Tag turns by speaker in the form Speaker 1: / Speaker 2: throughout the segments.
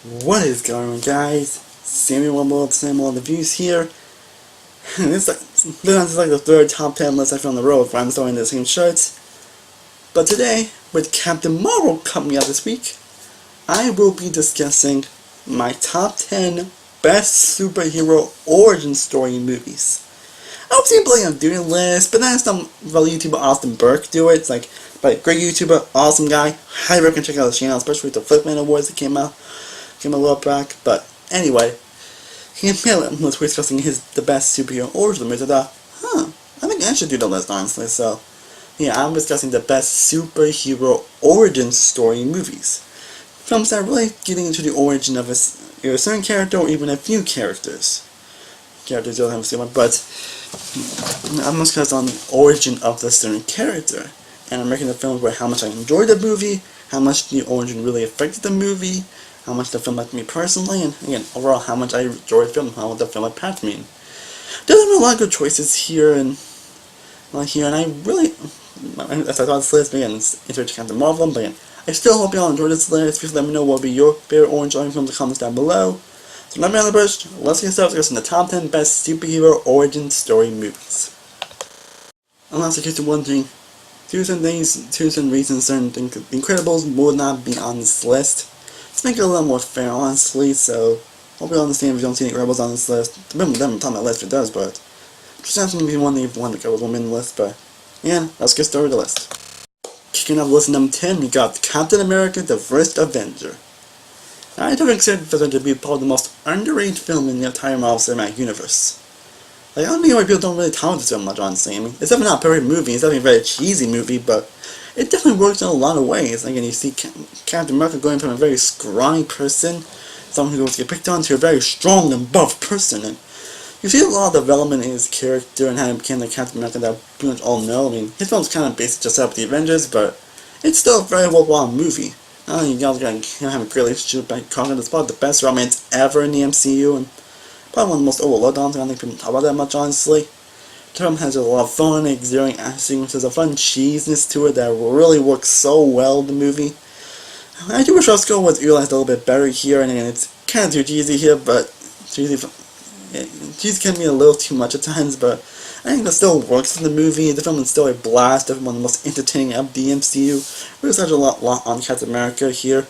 Speaker 1: What is going on, guys? Stardust-oneworldreviews here. This is like the third top 10 list I found on the road, I'm still in the same shirts. But today, with Captain Marvel coming out this week, I will be discussing my top 10 best superhero origin story movies. I was planning on doing a list, but then I saw YouTuber Austin Burke do it. It's like, by a great YouTuber, awesome guy. Highly recommend checking out his channel, especially with the Flipman Awards that came out a little back. But anyway, he was discussing the best superhero origin movies. I thought, I think I should do the list, honestly. So, yeah, I'm discussing the best superhero origin story movies. Films that are really getting into the origin of a certain character or even a few characters. Characters don't have to see one, but I'm just focused on the origin of the certain character. And I'm making the film where how much I enjoyed the movie, how much the origin really affected the movie, how much the film affected me personally, and again, overall how much I enjoyed the film, how the film impacted me. There's a lot of good choices here, and I really, as I thought this list, again, it's interesting to Captain Marvel, but again, I still hope y'all enjoyed this list. Please let me know what will be your favorite orange films in the comments down below. So not me on the bush, let's get started discussing the top 10 best superhero origin story movies. Unless in case you're wondering, two certain reasons, certain things, The Incredibles will not be on this list. Let's make it a little more fair, honestly, so hope you understand if you don't see any Rebels on this list. The minimum on the list if it does, but just asking if you want the Rebels will be in the list, but yeah, let's get started with the list. Kicking off list number 10, we got Captain America: The First Avenger. Now, I don't consider this to be probably the most underrated film in the entire Marvel Cinematic Universe. Like, I don't know why people don't really talk about this so much, honestly. I mean, it's definitely not a perfect movie, it's definitely a very cheesy movie, but it definitely works in a lot of ways. Again, you see Captain America going from a very scrawny person, someone who wants to get picked on, to a very strong and buff person. And you see a lot of development in his character and how he became the Captain America that we pretty much all know. I mean, his film's kind of based just up with the Avengers, but it's still a very worthwhile movie. Not only you guys gotta have a great relationship with Conquer, it's probably the best romance ever in the MCU, and probably one of the most overlooked on. I don't think people talk about that much, honestly. The film has a lot of fun, exerting sequences, a fun cheesiness to it that really works so well in the movie. I do wish Roscoe was realized a little bit better here, and again, it's kind of too cheesy here, but cheesy can be a little too much at times, but I think that still works in the movie. The film is still a blast, definitely one of the most entertaining of the MCU. There's actually a lot on Captain America here.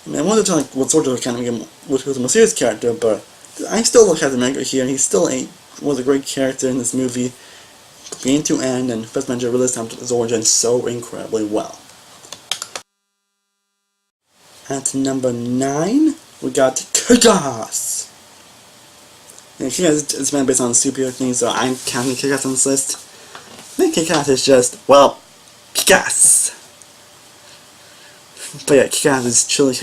Speaker 1: I mean, I wanted to like what sort of kind of make him was a more serious character, but I still love Captain America here, and he still was a great character in this movie, beginning to end, and First Avenger really established his origin so incredibly well. At number 9, we got Kick-Ass. Kick-Ass is based on superhero things, so I'm counting Kick-Ass on this list. I think Kick-Ass is just, well, Kick-Ass. But yeah, Kick-Ass is truly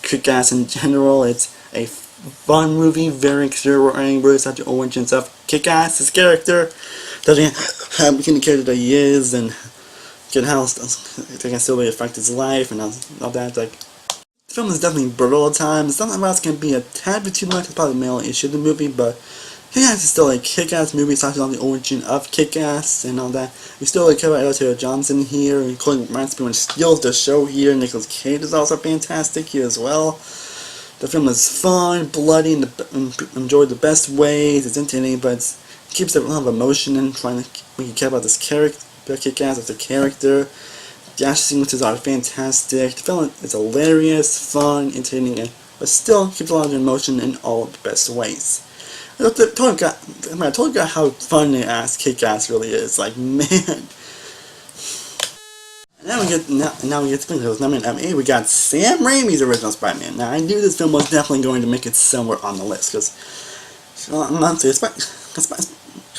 Speaker 1: Kick-Ass in general. It's a fun movie, very exhilarating, really about the origins of Kick-Ass, his character, doesn't have the character that he is, and how they can still really affect his life, and all that. Like, the film is definitely brutal at times. Something else can be a tad bit too much. It's probably the main issue of the movie, but Kick-Ass is still a Kick-Ass movie, talking on the origin of Kick-Ass and all that. We still like cover Taylor Johnson here, including Ryan Spearman steals the show here. Nicolas Cage is also fantastic here as well. The film is fun, bloody, and enjoyed the best ways. It's entertaining, but it keeps a lot of emotion in trying to make you care about this character, Kick-Ass as a character. The action sequences are fantastic. The film is hilarious, fun, entertaining, but still keeps a lot of emotion in all the best ways. I totally got how fun and ass Kick-Ass really is. Like, man. Now we get to number 8. We got Sam Raimi's original Spider-Man. Now I knew this film was definitely going to make it somewhere on the list because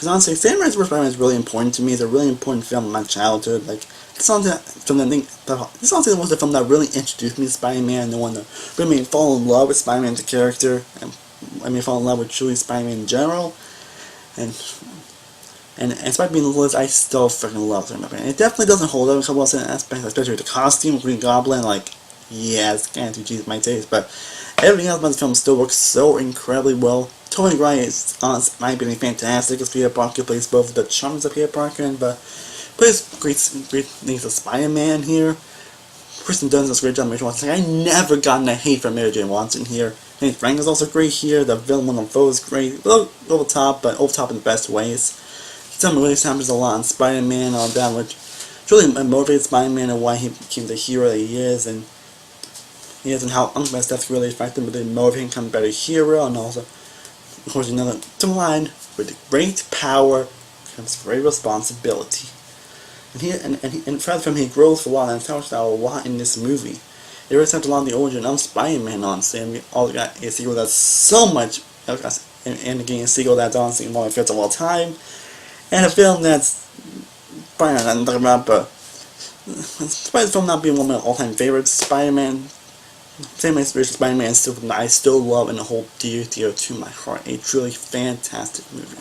Speaker 1: honestly, Sam Raimi's Spider-Man is really important to me. It's a really important film in my childhood. Like, this was the film that really introduced me to Spider-Man, the one that really made me fall in love with Spider-Man as a character, and I mean fall in love with truly Spider-Man in general. And despite being on the list, I still freaking love Spider-Man. It definitely doesn't hold up in a couple of aspects, especially with the costume of Green Goblin. Like, yeah, it's kind of too cheesy for my taste, but everything else about the film still works so incredibly well. Tobey Maguire is, my opinion, fantastic as Peter Parker. Plays both the charms of Peter Parker and plays great things of Spider-Man here. Kristen Dunst does a great job Mary Jane Watson. I never gotten a hate from Mary Jane Watson here. Hank Frank is also great here. The villain Willem Dafoe is great. A little over top, but over top in the best ways. Some really samples a lot on Spider-Man and all that, which really motivates Spider-Man and why he became the hero that he is, and how Uncle Ben's death really affected him, but they motivate him to become a better hero, and also, of course, another to line with great power comes great responsibility. And throughout the film, he grows a lot and tells out a lot in this movie. It really touched a lot of the origin of Spider-Man, honestly, and we all got a sequel that's so much, and again, a sequel that's honestly one of my favorites of all time, and a film that's probably not talking about, but despite the film not being one of my all-time favorites, Spider-Man, same inspiration, Spider-Man is still something I still love and hold dear to my heart. A truly fantastic movie.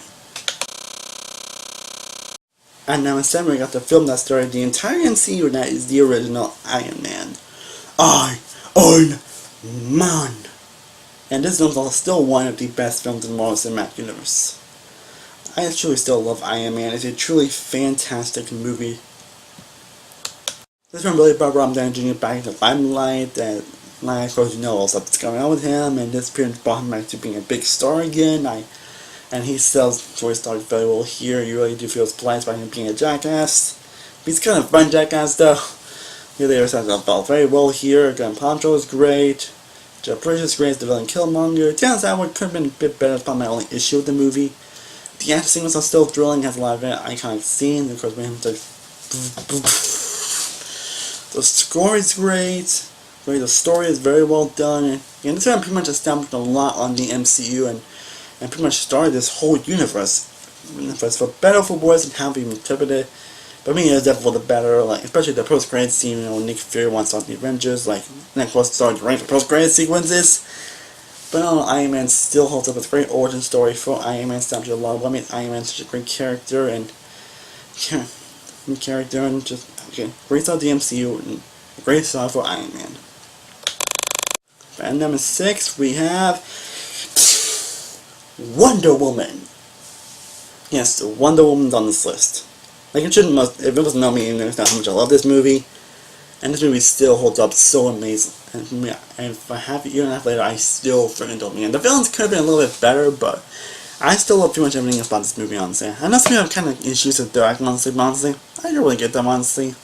Speaker 1: And now in summary, we got the film that started the entire MCU, that is the original Iron Man. Iron Man! And this film is still one of the best films in the Marvel Cinematic Universe. I truly still love Iron Man. It's a truly fantastic movie. This film really brought Robert Downey Jr. back into the limelight, and of course you know all stuff that's going on with him, and this appearance brought him back to being a big star again. And he sells Toy Story very well here. You really do feel surprised by him being a jackass. He's kind of fun jackass though. He really felt very well here. Gun Pancho is great. Jeff Bridges is great. The villain Killmonger. Downside would could have been a bit better. It's probably my only issue with the movie. The action sequence are still thrilling. Has a lot of iconic scenes. Of course, when him like the score is great. The story is very well done. And this film pretty much established a lot on the MCU and pretty much started this whole universe for better or for worse and how we interpret it. But I mean, it's definitely for the better, like especially the post-credit scene, Nick Fury wants to start the Avengers, and of course started rank for post-credit sequences. But Iron Man still holds up with a great origin story for Iron Man, established a lot of what made Iron Man such a great character and just great start the MCU and a great start for Iron Man. And number 6 we have Wonder Woman. Yes, Wonder Woman's on this list. Like it shouldn't if it wasn't known me, you know how much I love this movie. And this movie still holds up so amazing. And if I have a year and a half later, I still freaking don't mean. The villains could have been a little bit better, but I still love pretty much everything about this movie, honestly. And that's me, I have kind of issues with the acting, honestly, but honestly, I don't really get them, honestly.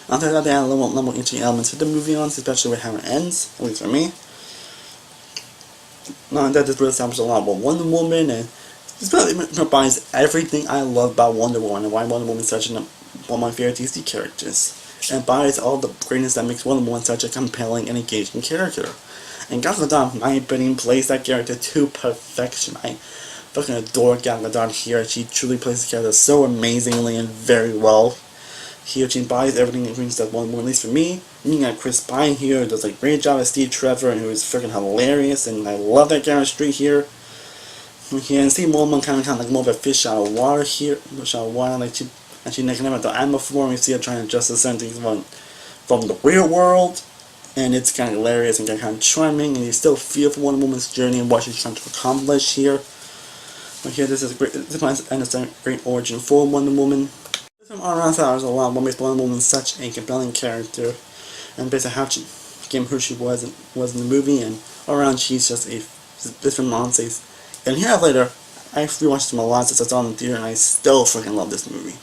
Speaker 1: I thought they had a little more interesting elements to the movie, honestly, especially with how it ends, at least for me. Not that this really established a lot about Wonder Woman, and this really combines everything I love about Wonder Woman and why Wonder Woman is such one of my favorite DC characters. And embodies all the greatness that makes Wonder Woman such a compelling and engaging character. And Gal Gadot, in my opinion, plays that character to perfection. I fucking adore Gal Gadot here. She truly plays the character so amazingly and very well. Here, she embodies everything that brings that Wonder Woman, at least for me. And you got Chris Pine here, who does a great job as Steve Trevor, and who is freaking hilarious, and I love that chemistry here. And see Wonder Woman kind of like more of a fish out of water here, like she never had the armor form. We see her trying to adjust to certain things from the real world, and it's kind of hilarious and kind of charming, and you still feel for Wonder Woman's journey and what she's trying to accomplish here. But here, this is a great origin for Wonder Woman. This film all around there's a lot of what makes Wonder Woman such a compelling character, and based on how she became who she was in the movie, and all around she's just this film honestly. And here later, I rewatched them a lot since it's on in the theater, and I still freaking love this movie.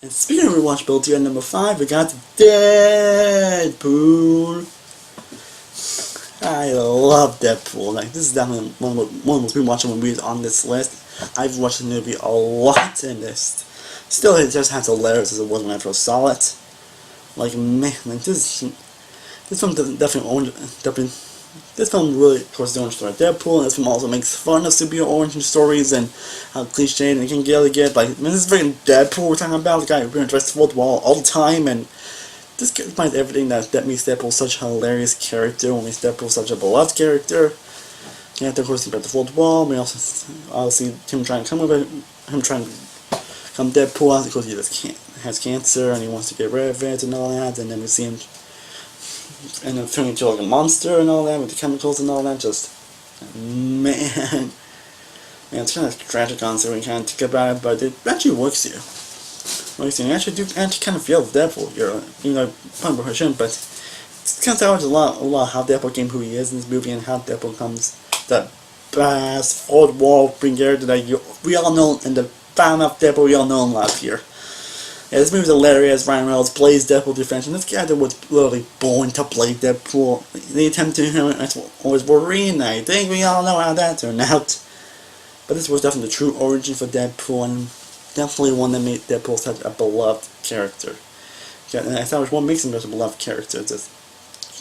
Speaker 1: And speaking of rewatchability, at number 5, we got Deadpool. I love Deadpool. Like, this is definitely one of the most rewatchable movies on this list. I've watched the movie a lot, and this still it just has hilarious as it was when I first saw it. Like, man, like this film definitely. This film really, of course, is the origin story of Deadpool, and this film also makes fun of superhero origin stories and how cliched it can get. Like, I mean, this is freaking Deadpool we're talking about, the guy who's dressed to the wall all the time, and this finds everything that makes Deadpool such a hilarious character, what makes Deadpool such a beloved character. You have to, of course, see about the fourth wall. We also see him trying to come Deadpool, because he has cancer and he wants to get rid of it and all that, and then we see him and then turning into like a monster and all that with the chemicals and all that. Just man, it's kind of tragic honestly when you kind of think about it, but it actually works here. Like I actually kind of feel Deadpool here, even though probably I shouldn't, but it's kind of tells a lot how Deadpool came who he is in this movie and how Deadpool comes the best old wall bringer that we all know, and the fan of Deadpool we all know and love here. Yeah, this movie's hilarious. Ryan Reynolds plays Deadpool defense, and this character was literally born to play Deadpool. They attempted him as Wolverine. I think we all know how that turned out. But this was definitely the true origin for Deadpool, and definitely one that made Deadpool such a beloved character. Yeah, and I thought what makes him such a beloved character. It's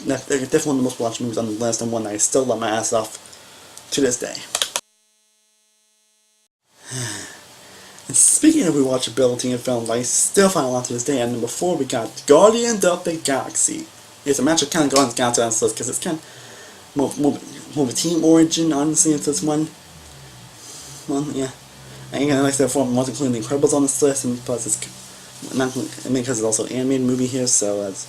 Speaker 1: definitely one of the most watched movies on the list, and one that I still love my ass off to this day. And speaking of rewatchability in films, I still find a lot to this day. And number 4, we got Guardians of the Galaxy. It's a match of kind of Guardians of the Galaxy on this list because it's kind of more of a team origin, honestly. It's this one. Well, yeah. And like I said before, I'm also including The Incredibles on this list, and plus it's not because it's also an animated movie here, so it's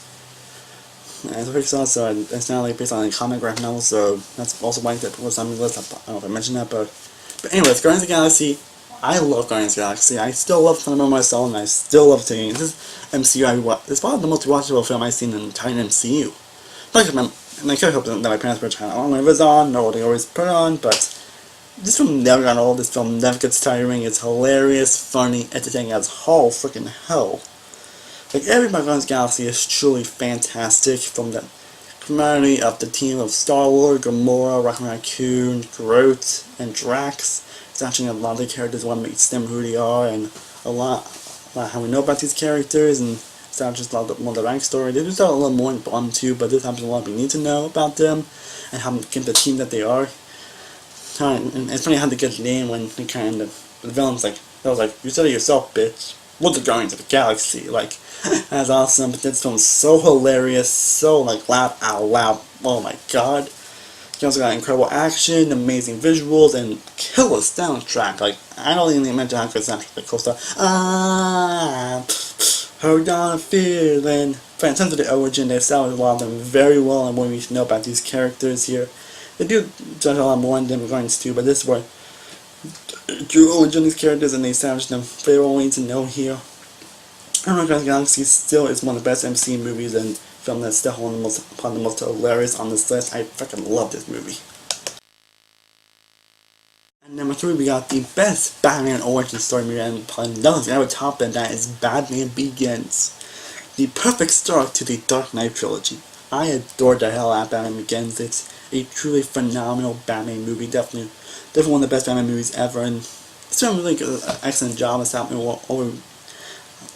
Speaker 1: Pixar, so it's not like based on a comic graphic novel, so that's also why that was on the list. I don't know if I mentioned that, but anyways, Guardians of the Galaxy. I love Guardians of the Galaxy. I still love Thunderbird myself, and I still love taking it. This MCU. It's probably the most watchable film I've seen in the entire MCU. And I could hope that my parents were trying. I don't know if it's on or they always put it on, but this film never got old. This film never gets tiring. It's hilarious, funny, entertaining as whole freaking hell. Like every Guardians of the Galaxy is truly fantastic. From the camaraderie of the team of Star-Lord, Gamora, Rocket Raccoon, Groot, and Drax. It's actually a lot of the characters, what makes them who they are, and a lot how we know about these characters, and it's not just a lot more the backstory. They do tell a little more in Bond too, but this happens a lot we need to know about them, and how get the team that they are. And it's funny how they get the name when they kind of, the villain's like, I was like, you said it yourself, bitch. We're the Guardians of the Galaxy. Like, that's awesome. But this film's so hilarious, so like laugh out loud. Oh my god. It also got incredible action, amazing visuals, and killer soundtrack. Like, I don't even mention how good soundtrack the co-star. Hold on, feeling. But in terms of the origin, they established a lot of them very well, and what we need to know about these characters here. They do judge a lot more in them Guardians too, but this is where drew origin of these characters, and they established them very well. We need to know here. Guardians of the Galaxy still is one of the best MCU movies, and film that's still one of the most hilarious on this list. I fucking love this movie. And number 3, we got the best Batman origin story movie, and probably nothing ever top than that is Batman Begins. The perfect start to the Dark Knight trilogy. I adore the hell out of Batman Begins. It's a truly phenomenal Batman movie. Definitely one of the best Batman movies ever, and it's doing a really excellent job of stopping over.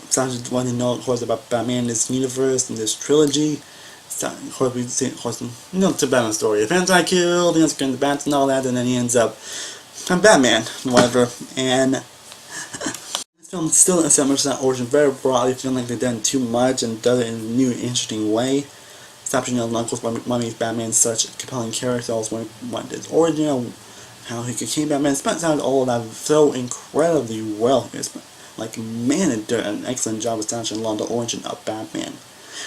Speaker 1: Just want to know, of course, about Batman in this universe, in this trilogy. So, of course, we see, of course, it's a Batman story. The fans I killed, he ends up getting the bats and all that, and then he ends up I'm Batman, whatever. And this film still establishes that origin very broadly, feeling like they've done too much and does it in a new, interesting way. Establishing of course, what makes Batman such a compelling character, also what his origin, how he became Batman. Spent out all of that so incredibly well. Like, man, it did an excellent job establishing along the origin of Batman.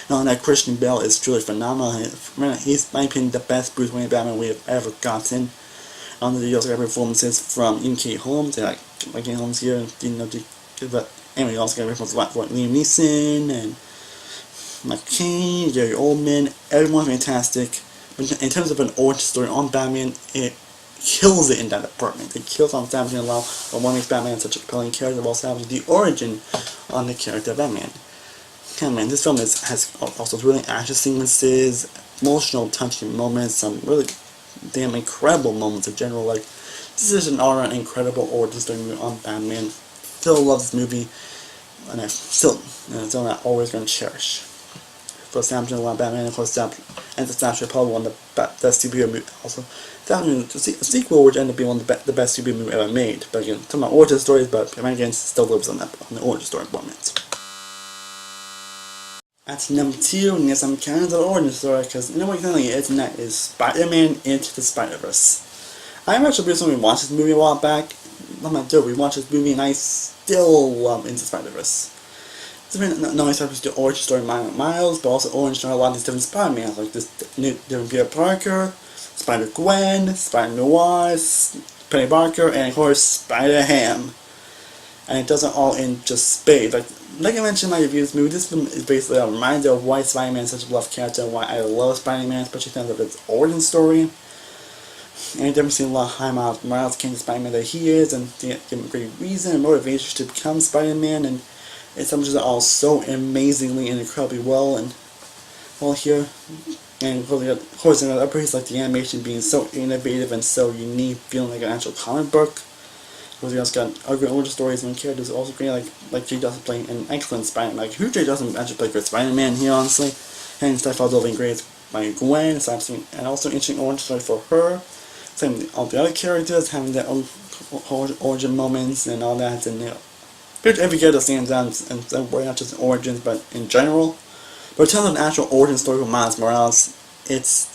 Speaker 1: Now that Christian Bale is truly phenomenal. He's, in my opinion, the best Bruce Wayne Batman we have ever gotten. The also got performances from Ian K. Holmes, like Ian Holmes here, but anyway, also got performances like Liam Neeson and McCain, Gary Oldman. Everyone's fantastic. But in terms of an origin story on Batman, it kills it in that department. It kills on establishing a lot of what makes Batman such a compelling character, while establishing the origin on the character of Batman. Man, this film has also really action sequences, emotional, touching moments, some really damn incredible moments in general. Like, this is an all-around incredible origin story movie on Batman. Still love this movie, and it's not always going to cherish. For establishing a lot of Batman, of course, and it's actually probably one of the best superhero movies. Also, a sequel which ended up being one of the best superhero movie ever made. But again, talking about origin stories, but Batman Begins still lives on the origin story moment. At number 2, and yes, I'm counting the origin story because you know what exactly it is, and that is Spider-Man Into the Spider-Verse. I actually recently watched this movie a while back. I'm not joking, we watched this movie and I still love Into the Spider-Verse. It's been not only established the origin story of Miles, but also origin story of a lot of these different Spider-Mans, like this different Peter Parker, Spider-Gwen, Spider-Noir, Penny Parker, and of course Spider-Ham. and it doesn't all in just spades. Like I mentioned in my reviews, movie, this film is basically a reminder of why Spider-Man is such a beloved character, and why I love Spider-Man, especially in terms of its origin story. And you definitely see a lot of how Miles Morales came to Spider-Man that he is, and give him a great reason and motivation to become Spider-Man, and it's something that all so amazingly and incredibly well, and well here, and of course in other places like the animation being so innovative and so unique, feeling like an actual comic book. Because we also got other origin stories and characters also great, like Jay Dawson playing an excellent Spider-Man. Like who Jay Dawson actually played for Spider-Man here, honestly. And Steph also being great by Gwen, so and also interesting origin story for her. Same with all the other characters having their own origin moments and all that, and pretty much every character stands out in some way, not just in origins, but in general. But in terms of an actual origin story for Miles Morales, it's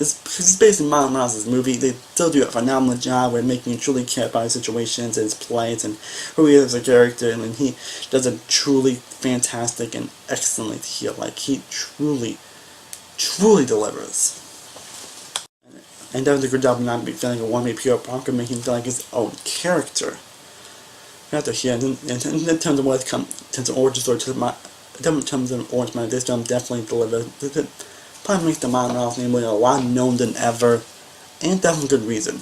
Speaker 1: based on Miles Morales' movie. They still do a phenomenal job with making you truly care about his situations, his plight, and who he is as a character, and he does a truly fantastic and excellent here. Like, he truly delivers. And does a good job of not feeling like a one-way pure punk, and making him feel like his own character. After here, in terms of what comes, in terms of origin story, in terms of origin, this film definitely delivers. Probably makes the Miles Morales name a lot known than ever, and definitely good reason.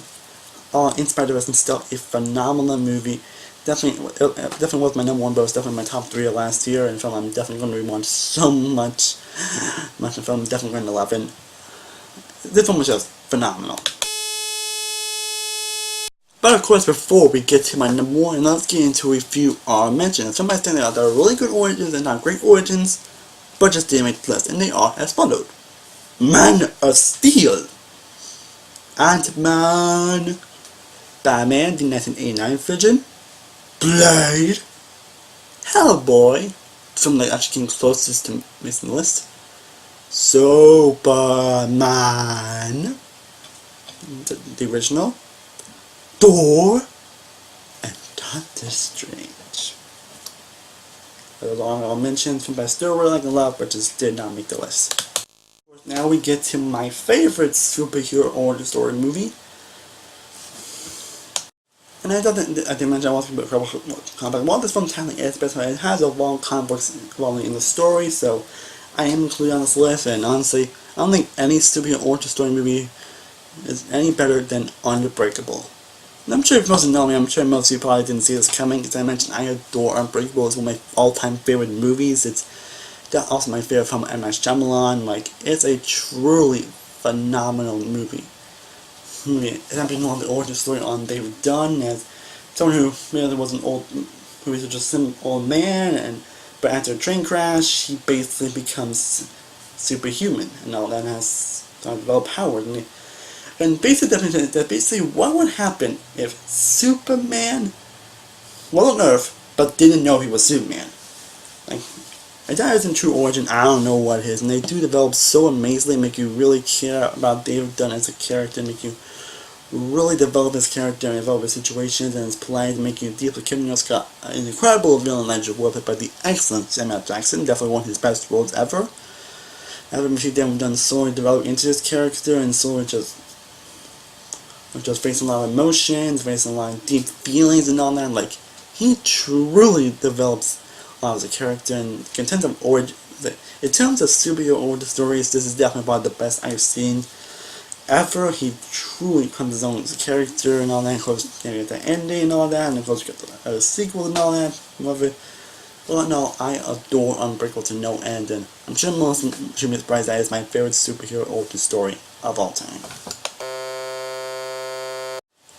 Speaker 1: In spite of it, it's still a phenomenal movie. Definitely was my number one, but it was definitely my top 3 of last year, and film I'm definitely going to rewatch so much. The film I'm definitely going to love, and this film was just phenomenal. But of course, before we get to my number 1, let's get into a few mentions. Some might stand out that are really good origins and not great origins, but just didn't make the list, and they are as followed: Man of Steel, Ant-Man, Batman, the 1989 version, Blade, Hellboy, something that actually came closest to making the list, Superman, the original, Thor, and Doctor Strange. Those are all mentions from I still really like a lot, but just did not make the list. Now we get to my favorite superhero origin story movie. And I thought that I didn't mention I want to be about comic book. While this film technically is, but it has a long comic books involving in the story, so I am included on this list. And honestly, I don't think any superhero origin story movie is any better than Unbreakable. And I'm sure if most of you know me, I'm sure most of you probably didn't see this coming, because I mentioned I adore Unbreakable. It's one of my all-time favorite movies. It's also my favorite film, M. Night Shyamalan. Like, it's a truly phenomenal movie. It's actually one of the origin story on David Dunn, as someone who really was who was just an old man, but after a train crash, he basically becomes superhuman, and all that has developed powers. And basically, what would happen if Superman was on Earth but didn't know he was Superman? Like, if that isn't true origin, I don't know what is. And they do develop so amazingly, make you really care about David Dunn as a character, make you really develop his character and develop his situations and his plight, make you deeply care. It's got an incredible villain legend worth by the excellent Samuel Jackson, definitely one of his best roles ever. I've seen David Dunn so develop into his character, and so just facing a lot of emotions, facing a lot of deep feelings and all that. Like, he truly develops a lot as a character, and in terms of superhero origin stories, this is definitely one of the best I've seen ever. He truly comes his own as a character and all that. Of course, at the ending and all that, and of course, you get the sequel and all that. Love it. Well, no, I adore Unbreakable to no end, and I'm sure most should be surprised that it's my favorite superhero origin story of all time.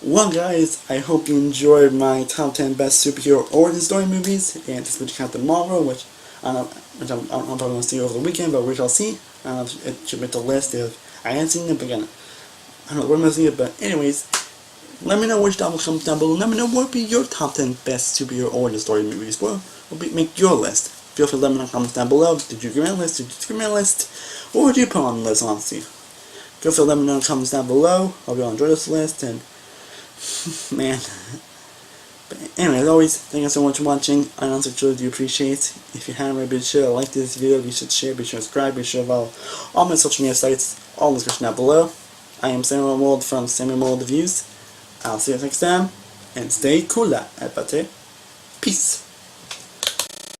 Speaker 1: Well, guys, I hope you enjoyed my top 10 best superhero origin story movies, and this will count tomorrow, which I'm probably going to see over the weekend, but we shall see. It should make the list if I haven't seen it, but again, I don't know where I'm going to see it, but anyways, let me know which top will come down below. Let me know what would be your top 10 best superhero origin story movies. Make your list. Feel free to let me know in the comments down below. Did you agree on the list? Did you disagree on the list? Or did you put on the list, honestly? Feel free to let me know in the comments down below. Hope you all enjoy this list, and man. But anyway, as always, thank you so much for watching. I honestly truly do appreciate. If you haven't already, be sure to like this video, be sure to share, be sure to subscribe, be sure to follow all my social media sites, all in the description down below. I am Samuel World from Samuel World Reviews. I'll see you next time, and stay cool, everybody. Peace.